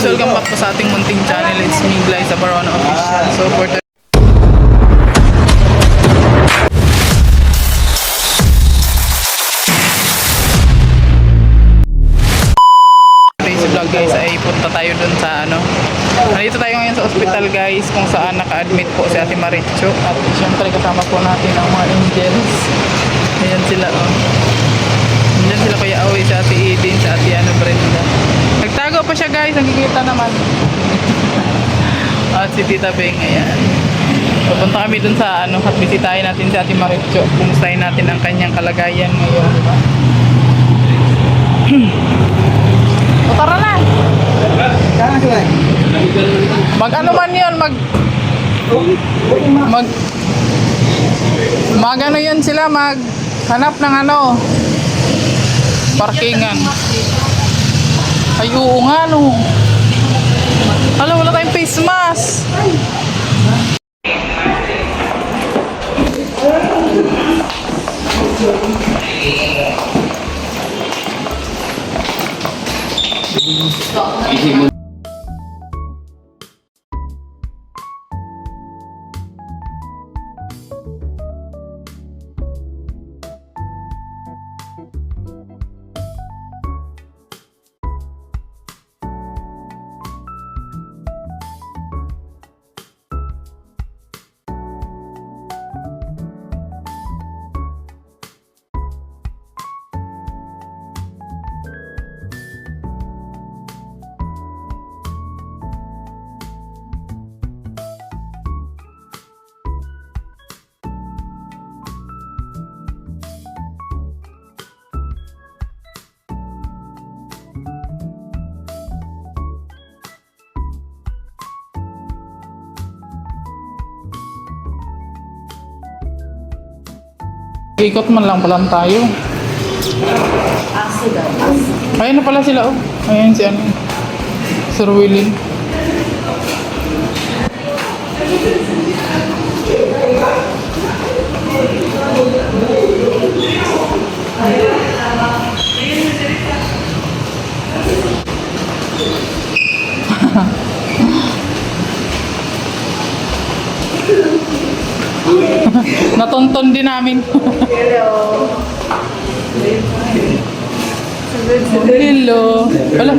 welcome back po sa ating munting channel. It's me, Glyza Barona Official. So for today's vlog guys ay punta tayo dun sa ano. Nandito tayo ngayon sa ospital guys kung saan naka-admit po si Ate Maricho. At syempre kasama po natin ang mga angels. Ayan sila oh. Diyan sila Kuya Awi, si Ate Edin, si Ate Brenda. Nagtago pa siya guys, nakikita naman. At si Tita Beng, ayan. Pupunta kami dun sa ano, at bisitahin natin si Ate Maricho. Kumustahin natin ang kanyang kalagayan ngayon. O tara na! Mag ano man yun, mag ano yun sila, mag hanap ng ano, parkingan. Ay, oo nga, no. Alam, wala tayong face mask. Ikot man lang pala tayo. Ayun na pala sila oh. Ayun si ano. Sir Willie. Natonton din namin. Hello. Hello. Wala.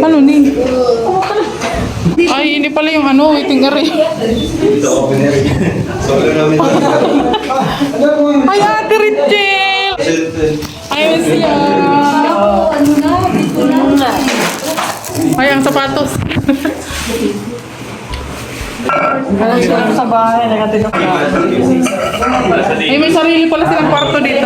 Ano ni? Ay, hindi pala yung ano, waiting area. Ay, Ate Richel! Ayun siya. Ay, ang sapatos. Alam sila sa bahay, nakatinok na. Ay, may sarili pala silang kwarto dito.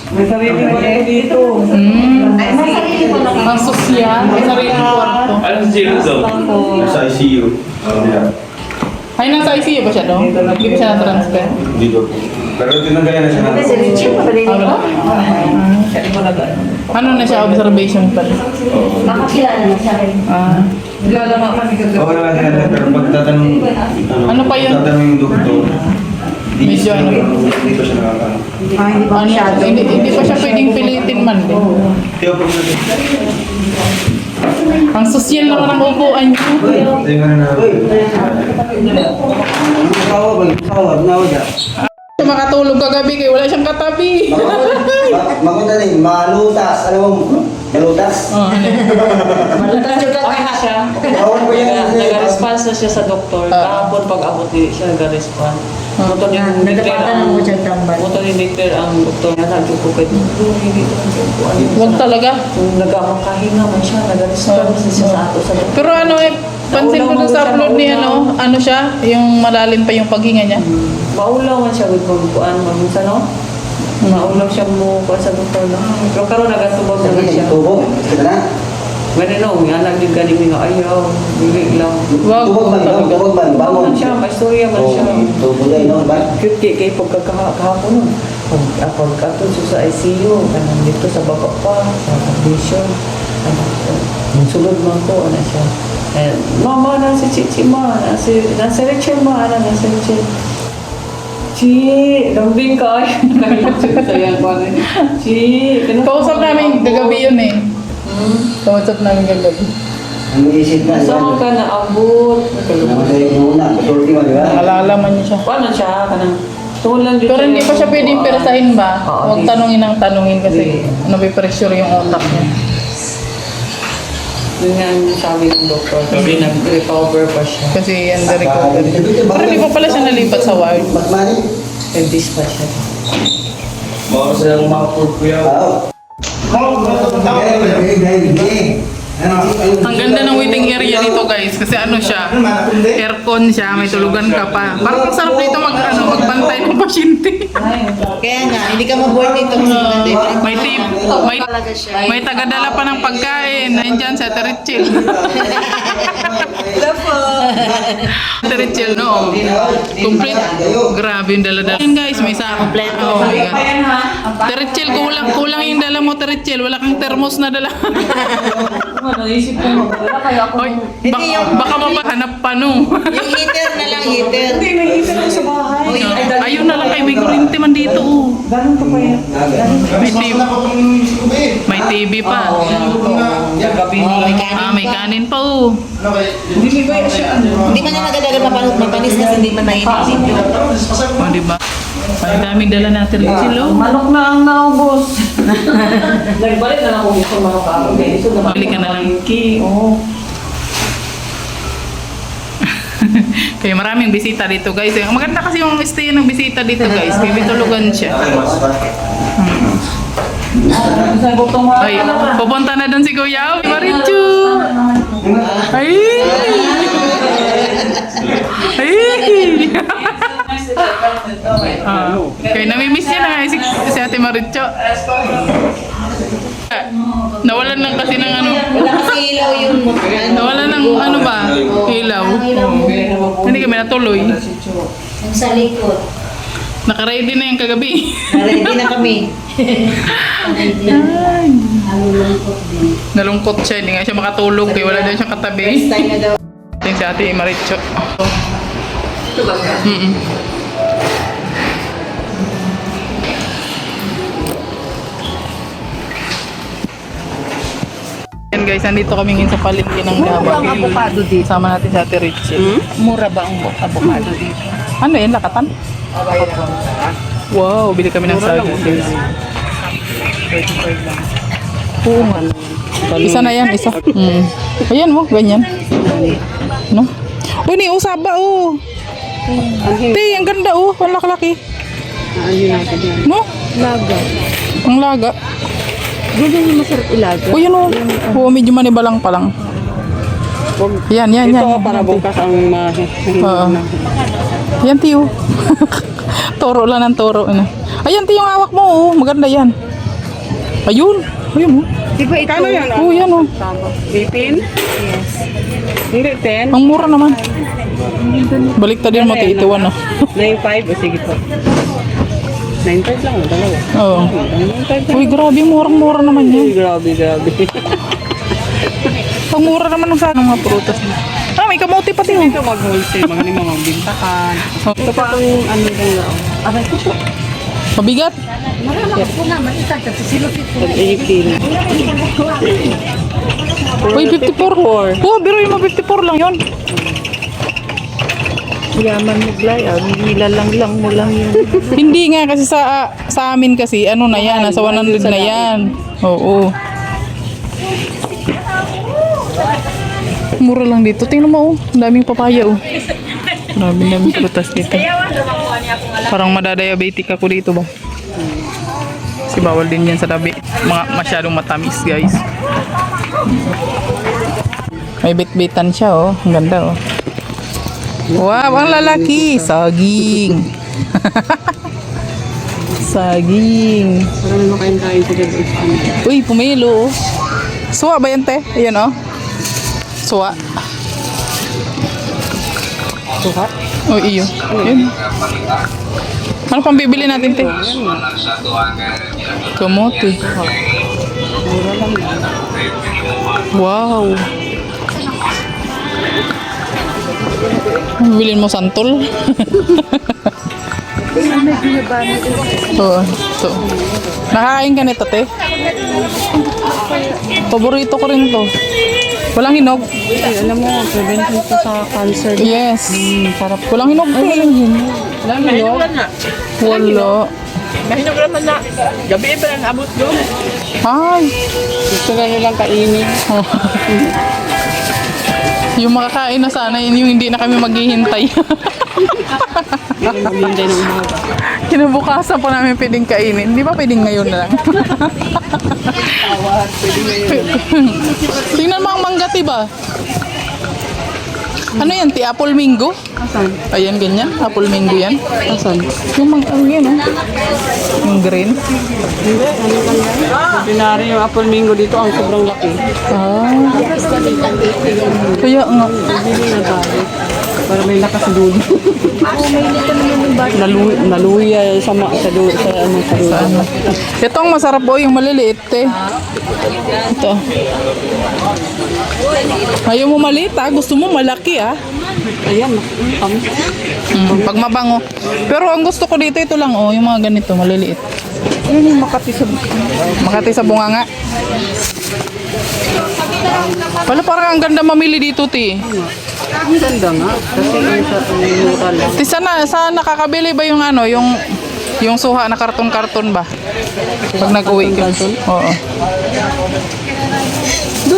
May sarili ko na dito. Ang sosyal, may sarili kwarto. Anong zero daw? Sa ICU. Ay, nasa ICU ba siya doon? Hindi ba siya na-transfer? Dito. Pero tinanggalan na siya na. Ano na siya, observation pa? Makakilala na siya rin. Lalama kami kagabi. Oo naman yan. Pero pagtatanong, Ano pa yun? Pagtatanong yung doktor, Medyo ano? Hindi pa siya nakakano. Hindi ba masyado? Hindi pa siya pwedeng pilitin man. Tiyo, pag natin. Ang sosyal naman ang upuan niyo. Tayo nga na. Makatulog kagabi kayo, wala siyang katabi. Maganda rin, malutas. Alam mo, malutas. Oh, ano? Okay na siya. Bawal ko yan. Nag-response na siya sa doktor. Kahapon pag-abot din siya nag-response. Moto ni Nagdapatan mo dyan tambal. ang doktor na nagtupo kay doktor. Hindi ito ang tupuan. Huwag talaga. Kung nag-amakahinga man siya, nag-response siya sa ato sa doktor. Pero ano eh, pansin ko dun sa upload niya, ano siya, yung malalim pa yung paghinga niya. Maulaw man siya with magpuan. Magpunsa no? Maulaw siya mo sa doktor na. Pero karoon nagatubag naman siya. Tubo. Kita na. Ganun no, may anak din galing nga ayaw. Bili lang. Wag Tubog man, talaga. tubog man. Bangon Bangon. siya, may storya man siya. Tubo na yun, ba? Cute kay pagkakahapon nun. Pagkatun siya sa ICU, kanang dito sa baba pa, sa condition. Sulod man ko, ano siya. Mama, na si Chichi ma, na si Rachel ma, na si Rachel. Chi, lambing ka. Sayang ko. Chi, Kausap namin gagabi yun eh. Kausap namin gagabi. Ang isip na. saan ka naabot? Namatay mo na. Katorti mo, di ba? Nalalaman niya siya. Paano siya? Kanang tungkol lang dito. Pero hindi pa siya pwedeng pirasahin ba? Oo, Huwag di- tanungin ang tanungin kasi nabipressure yung utak niya. Yun nga yung sabi ng doktor. Kasi nag-recover pa siya. Kasi under recovery. Pero hindi pa pala siya nalipat sa ward. Magmani? Nag-dis pa siya. Baka silang makapod kuya. Ang ganda ng waiting area dito guys kasi ano siya, aircon siya, may tulugan ka pa. Parang ang sarap dito magbantay ng pasyente. Kaya nga, hindi ka maboard dito kasi maganda. May tip, may tagadala pa ng pagkain. Nandiyan sa Terichil. Terichil, no? Complete. Grabe yung dala-dala. Yan guys, may sa kompleto. Oh my God. Terichil, kulang yung dala mo, Terichil. Wala kang thermos na dala. Naisip ko wala kaya ako. Oy, baka mapahanap pa no. Yung heater na lang, heater. Hindi, may heater ako sa bahay. Ayun na lang kay may kuryente man dito. Oh. Ganun pa pa yan. May TV. May TV pa. Gabi na. May kanin pa oh. Hindi ba siya ano? Hindi man na nagadagan mapanis kasi hindi man mainit dito. O, diba? Ang daming dala natin rin sila. Manok na ang naubos. Nagbalik na lang ako gusto manok ako. Ito naman. Bili ka na lang. Oo. Kaya maraming bisita dito guys. Maganda kasi yung stay ng bisita dito guys. Kaya may tulugan siya. Sa butong mga Ay, pupunta na doon si Kuya. Marichu! Ay! Ay! Kaya namimiss niya na si Ate Marichu. Nawalan lang kasi ng ano. Wala kasi ilaw yung Nawalan ng ano ba? Ilaw. Hindi kami natuloy. yung sa likod. Nakaready na yung kagabi. Ready na kami. Ay. Nalungkot siya. Hindi nga siya makatulog. Kaya wala daw siyang katabi. First time na daw. Yung si Ate Marichu. Ito ba siya? Yan guys, nandito kami ngayon sa palengke ng Davao. ang avocado dito? Sama natin si Ate Richie. Mura ba ang avocado dito? Ano yan? Lakatan? Wow, bili kami ng saging guys. Oo nga. Isa na yan, isa. Ayan mo, ganyan. No? Uy, ni usaba oh. Te, ang ganda oh. Ang laki-laki. No? Laga. Ang laga. Ganyan yung masarap ilaga. Oh, yun oh. Oo, medyo manibalang pa lang. Yan. Ito para bukas ang Oo. Yan, Tiyo. Toro lang ng toro. Ano. Ayan, Tiyo, yung hawak mo. Oh. Maganda yan. Ayun. Ayun, oh. Di ba ito? Kano yan? Oh, yan, oh. 18? Yes. Hindi, 10? Ang mura naman. Balik ta din mo, Tiyo. 81, oh. 9.5? O sige po. 9.5 lang, dalawa. Oo. 9.5 lang. Uy, grabe. Murang-mura naman yan. Grabe. Ang mura naman ng sana mga prutas. Ah, may kamote pati, oh. Ito mag-wholesale, mga lima magbintakan. Ito pa ang ano lang lang. Aray ko po. Mabigat. Tag-18. Uy, 54. Oh, biro yung 54 lang yun. Yaman mo, Glay. Nilalang mo lang yun. Hindi nga kasi sa amin kasi ano na yan, nasa 100 na yan. Oo. Mura lang dito. Tingnan mo oh, ang daming papaya oh. Daming prutas dito. Parang madadiabetic ako dito ba? Kasi bawal din yan sa tabi. Masyadong matamis guys. May bit-bitan siya oh. Ang ganda oh. Wow, ang lalaki. Saging. Saging. Parang makain-kain sa gabi. Uy, pumilo. Suwa ba yan, te? Ayan, oh. Suwa. Suka? Oh, iyo. Ayan. Ano pang bibili natin, te? Kamote. Wow. Bilhin mo santol. Oo. So, nakakain ka nito, te? Paborito ko rin to. Walang hinog? Alam mo, prevention ko sa cancer. Yes. Sarap. Walang hinog, te. Walang hinog. Wala. Mahinog naman na. Gabi ba ang abot doon? Ay. Gusto na nilang kainin. Yung makakain na sana, yun yung hindi na kami maghihintay. Maghintay ng umaga. Kinabukasan pa namin pwedeng kainin. Di ba pwedeng ngayon na lang? Tingnan mo ang manggati ba? Ano yan? Apple mango? Asan? Ayan, ganyan. Apple mango yan. Asan? Yung yan, oh. Yung green. Hindi, ano kanya? Ordinary yung apple mango dito, ang sobrang laki. Ah. Kaya nga. Hindi na tayo. Para may lakas dulo. Naluya sa dulo. Sa ano? Ito ang masarap po, yung maliliit, eh. Ito. Ayaw mo maliit, ah. Gusto mo malaki, ah. Ayan, kami. Pag mabango. Pero ang gusto ko dito, ito lang, oh. Yung mga ganito, maliliit. Yun yung Makati sa Makati sa bunganga. Wala, parang ang ganda mamili dito, ti. Ang ganda nga. Kasi yung sa mura lang. Ti, sana nakakabili ba yung ano, yung suha na karton-karton ba? Pag nag-uwi ka. Oo.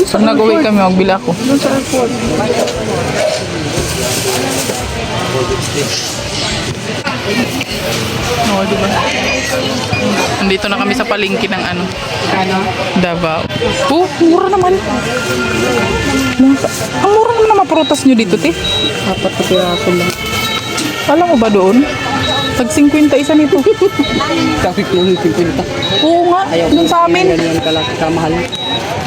Pag nag-uwi kami, magbila ako. Doon sa airport. Oo, diba? Nandito na kami sa palengke ng ano, Ano? Davao. Oh, mura naman. Ang mura naman ng mga prutas nyo dito, ti. 4 na piraso lang. Alam mo ba doon? Tag 50 isa nito. Kapit mo yung 50. Oo nga, dun sa amin. Ganyan kalaki kamahal.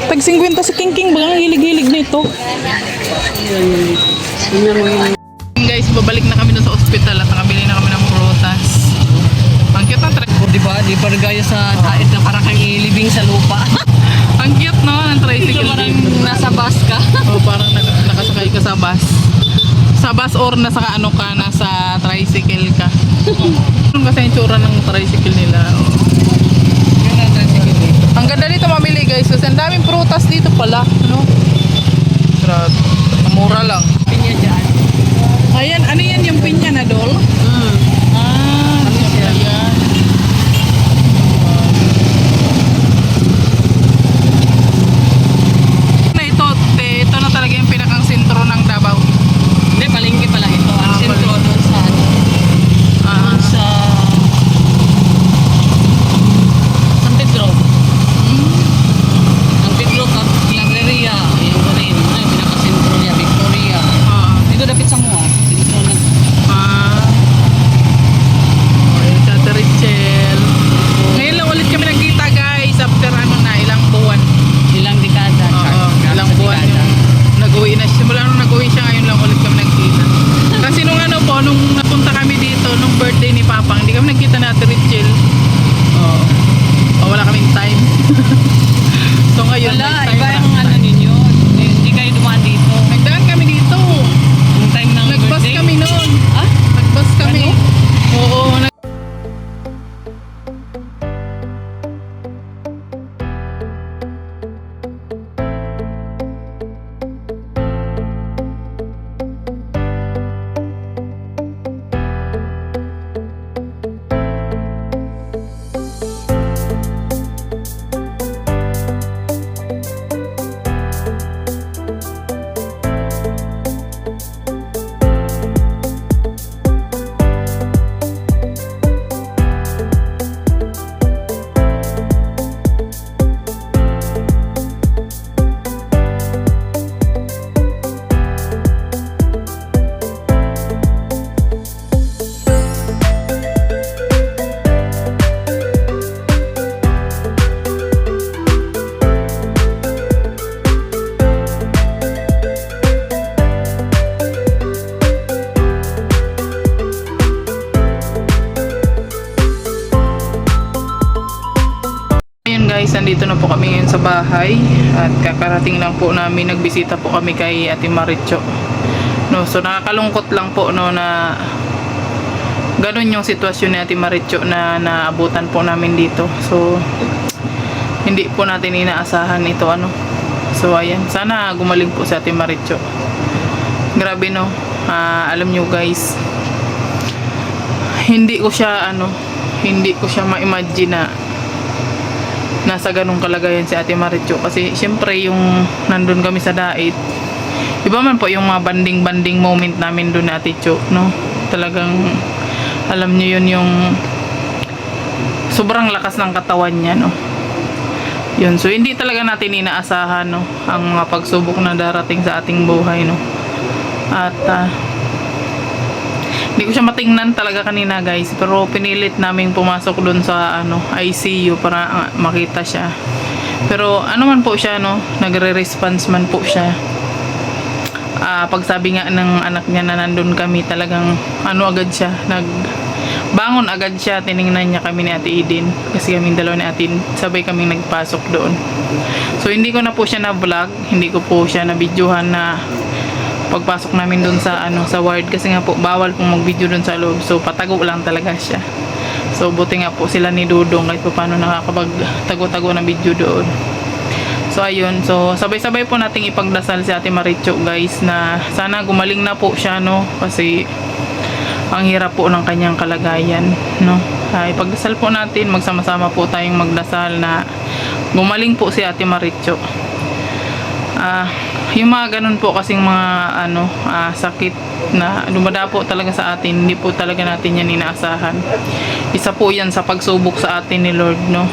Tag 50 sa King ba? Ang hilig-hilig nito. Yun yung Guys, babalik na kami na sa ospital at nakabili na kami ng prutas. Ang cute ng tricycle. di ba? Di pa gaya sa diet na parang kang ilibing sa lupa. Ang cute, no? Ng tricycle Parang dito. nasa bus ka. Oh, parang nakasakay ka sa bus. Sa bus or nasa ano ka, nasa tricycle ka. Ano kasi yung tsura ng tricycle nila. Oh. Yun ang tricycle dito. Ang ganda dito mamili, guys, kasi ang daming prutas dito pala, no? Grabe. Mura lang. Pinya dyan. Ayan, ano yan yung pinya na, Dol? Ah, yan. Ito na talaga yung pinakang sentro ng Davao. Hindi, palengke pala ito. Ang sentro doon sa Ah, sa San Pedro. San Pedro, Claveria, yung rin. Ay, pinaka-sentro niya, Victoria. ah, Dito dapat sa mua. Dito na. ah. Okay, Tata Richel. Ngayon lang ulit kami nagkita, guys, after ano na, ilang buwan. Ilang dekada. Oo, ilang buwan yung nag-uwi na siya. Simula nung nag-uwi siya, ngayon lang ulit kami nagkita. Kasi nung ano po, nung napunta kami dito, nung birthday ni Papa, hindi kami nagkita na Ate Richel. Oo. Oh, wala kaming time. So ngayon, Wala, may time iba na. yung ano ninyo. Hindi kayo dumaan dito. Nagdaan kami dito. Yung time ng Nag-bus birthday. kami noon. Ah? Nag-bus kami. Oo, Ayun guys, nandito na po kami ngayon sa bahay at kakarating lang po namin, nagbisita po kami kay Ate Maricho. No, so nakakalungkot lang po no na ganun yung sitwasyon ni Ate Maricho na naabutan po namin dito. So hindi po natin inaasahan ito ano. So ayan, sana gumaling po si Ate Maricho. Grabe no. Alam nyo guys, hindi ko siya ma-imagine na nasa ganung kalagayan si Ate Maricho. Kasi syempre yung nandun kami sa Dait, iba man po yung mga banding moment namin doon na Ate Cho, no? Talagang alam niyo yun, yung sobrang lakas ng katawan niya, no? Yun, so hindi talaga natin inaasahan, no, ang mga pagsubok na darating sa ating buhay, no? At hindi ko siya matingnan talaga kanina guys, pero pinilit naming pumasok doon sa ICU para makita siya. Pero ano man po siya, no, nagre-response man po siya. Pagsabi nga ng anak niya na nandun kami, talagang agad siya, bangon agad siya, tiningnan niya kami ni Ate Eden, kasi kaming dalawa ni Ate, sabay kaming nagpasok doon. So hindi ko na po siya na vlog, hindi ko po siya na videohan na pagpasok namin doon sa sa ward, kasi nga po bawal pong mag-video doon sa loob. So patago lang talaga siya. So buti nga po sila ni Dudong kahit paano nakakapag-tago-tago na video doon. So ayun, so sabay-sabay po nating ipagdasal si Ate Maricho guys, na sana gumaling na po siya, no, kasi ang hirap po ng kanyang kalagayan, no. Ipagdasal po natin, magsama-sama po tayong magdasal na gumaling po si Ate Maricho. Yung mga ganun po kasing mga sakit na dumadapo talaga sa atin, hindi po talaga natin yan inaasahan. Isa po yan sa pagsubok sa atin ni Lord, no,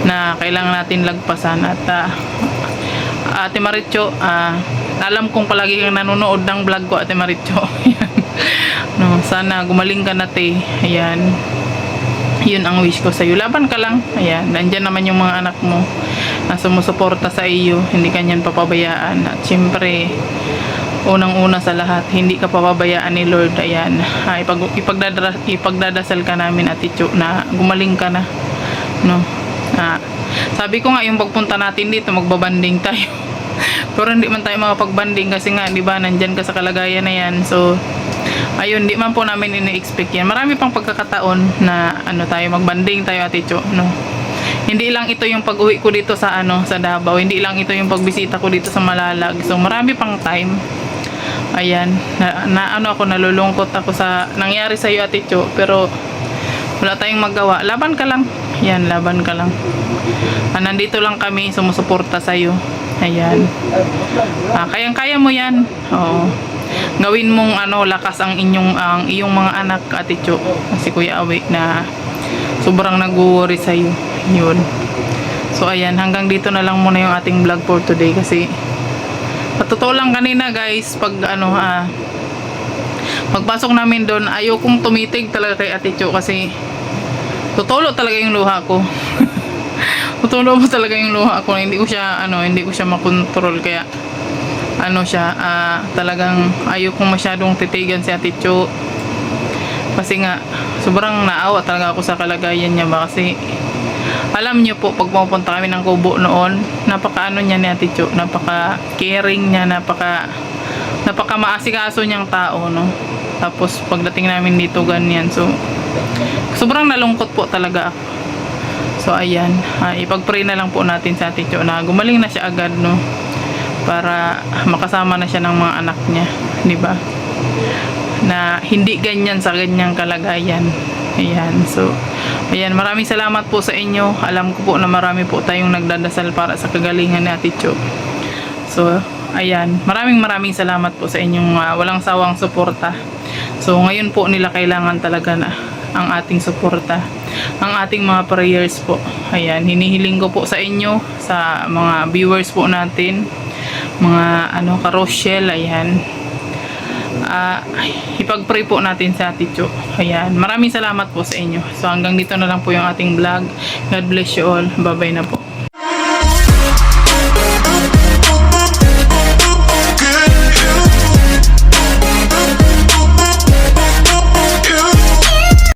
na kailangan natin lagpasan. At Ate Maricho, alam kong palagi kang nanonood ng vlog ko, Ate Maricho. No, sana gumaling ka na, te. Ayan, yun ang wish ko sa'yo. Laban ka lang. Ayan, nandyan naman yung mga anak mo na sumusuporta sa iyo, hindi ka niyan papabayaan. At syempre, unang-una sa lahat, hindi ka papabayaan ni Lord. Ayan, ipagdadasal ka namin, Ate Cho, na gumaling ka na, no. Sabi ko nga, yung pagpunta natin dito, magbabanding tayo. Pero hindi man tayo makapagbanding kasi nga, di ba, nandyan ka sa kalagayan na yan. So ayun, di man po namin ini-expect yan. Marami pang pagkakataon na tayo, magbanding tayo, Ate Cho, no. Hindi lang ito yung pag-uwi ko dito sa sa Davao, hindi lang ito yung pagbisita ko dito sa Malalag. So marami pang time. Ayan, ako, nalulungkot ako sa nangyari sa iyo, Ate Cho, pero wala tayong magawa. Laban ka lang. Yan, laban ka lang. Nandito lang kami, sumusuporta sa iyo. Ayan. Kayang-kaya mo yan. Oo. Gawin mong lakas ang iyong mga anak, Ate Cho, si Kuya Awi, na sobrang nag-worry sa iyo. Yun. So ayan, hanggang dito na lang muna yung ating vlog for today, kasi patotoo lang kanina guys, pag pagpasok namin doon, ayokong tumitig talaga kay Ate Cho, kasi tutulo talaga yung luha ko. Tutulo mo talaga yung luha ko, hindi ko siya makontrol. Kaya talagang ayokong masyadong titigan si Ate Cho, kasi nga sobrang naawa talaga ako sa kalagayan niya ba. Kasi alam niyo po, pag pupunta kami ng Kubo noon, napaka niya ni Ate Cho, napaka caring niya, napaka maasikaso niyang tao, no. Tapos pagdating namin dito, ganyan. So sobrang nalungkot po talaga ako. So ayan, ipag-pray na lang po natin sa Ate Cho na gumaling na siya agad, no, para makasama na siya ng mga anak niya, di ba, na hindi ganyan sa ganyang kalagayan. Ayan, so ayan, maraming salamat po sa inyo. Alam ko po na marami po tayong nagdadasal para sa kagalingan ni Ate Cho. So ayan, maraming salamat po sa inyong walang sawang suporta. So ngayon po nila kailangan talaga na ang ating suporta, ang ating mga prayers po. Ayan, hinihiling ko po sa inyo, sa mga viewers po natin, mga ka-Rochelle, ayan, ipag-pray po natin sa Ate Cho. Ayan, maraming salamat po sa inyo. So hanggang dito na lang po yung ating vlog. God bless you all. Bye bye na po.